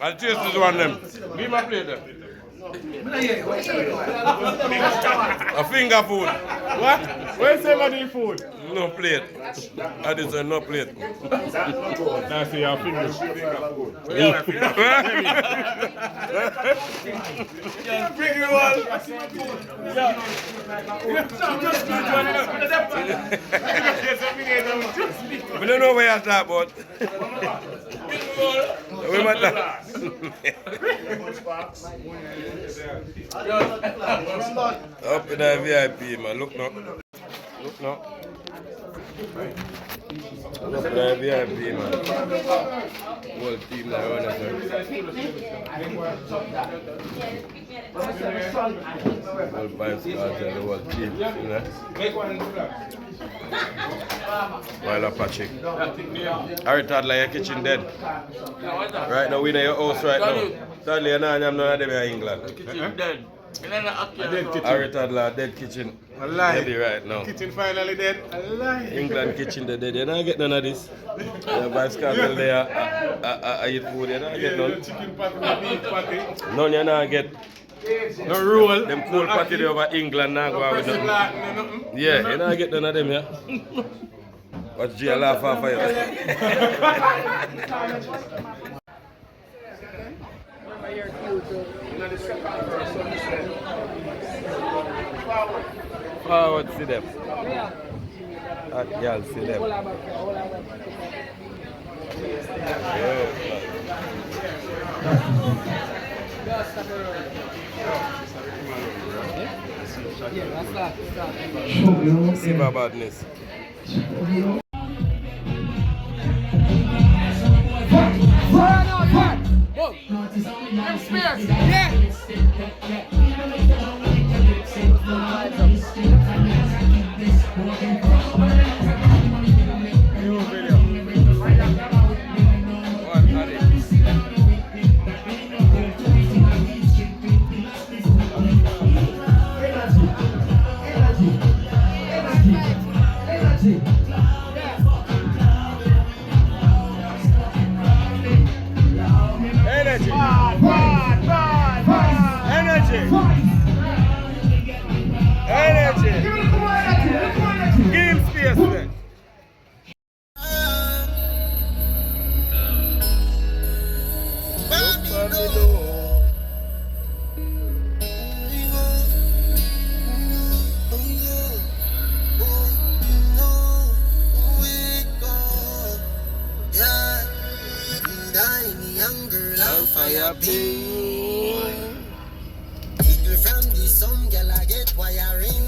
I'll taste this one them. Give my plate them. A finger food. What? Where you say about the food? No plate. That is a no plate. That's your finger food. We don't know where you start, but we might up in the VIP, man. Look now. Look now. Look at the VIP, man. Whole team now on it. Whole Vybz Kartel, the whole team. You know? While Apache. Harry Toddler, your kitchen dead. Right now, we in your house right now. Toddler, you're not none of them in England. Kitchen dead. Harry Toddler, dead kitchen. Maybe right now. Kitchen finally dead. England kitchen dead. You're not getting none of this. Vybz Kartel there, I eat food. You're not getting none. Chicken patty, beef patty. None you not get. No roll. Them cool patty there over England now go out with them. Yeah, you not get none of them, yeah. Watch Gia laugh off of you. Forward, see them. That girl, see them. See my badness.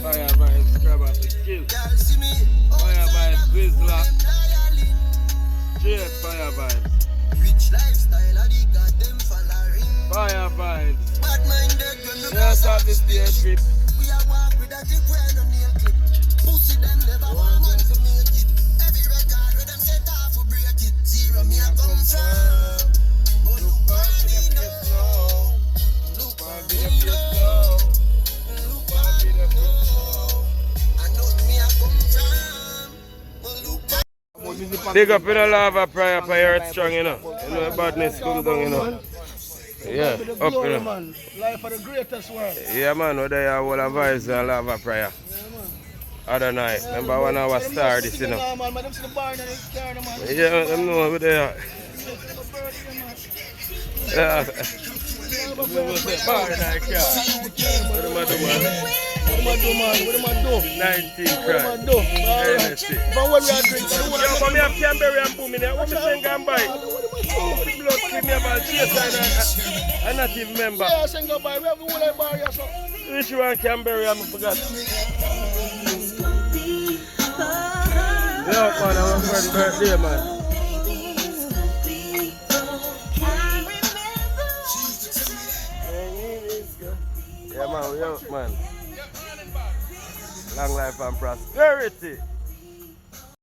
Fire Vybz, grab out the skill. Fire Vybz, Vizla. Straight Fire Vybz. Rich lifestyle, I got them following. Fire Vybz. Bad minded when we Yes, out the spaceship. We are walk with a clip, we are no nail clip. Pussy them never want man to make it. Every record where them set off, we break it. Zero me I come from. But look what we know. Look what we know. Look what we know. I know me I come from. But look what Big up in the lava prayer for your strong, you know. You know, badness come down, you know. Yeah, up, you know. life of the greatest world. Yeah, man, we're there, all of Vybz and lava prayer. Other night, remember when I was star this, you know. Yeah, them know we're there. Yeah. Bar in our car. What am I doing, man? What am I doing, man? What am I doing? 19 crowd. What am I doing? But what we are drinking? Yeah, but me have Canberra and boom in there. What me saying can buy? Blood cream me about chase and not even remember. Yeah, I saying go buy. We have the whole bar here, so. Which one Canberra I forgot? Yeah, man, I want friend's birthday, man. Yeah, man, we out, man. Long life and prosperity.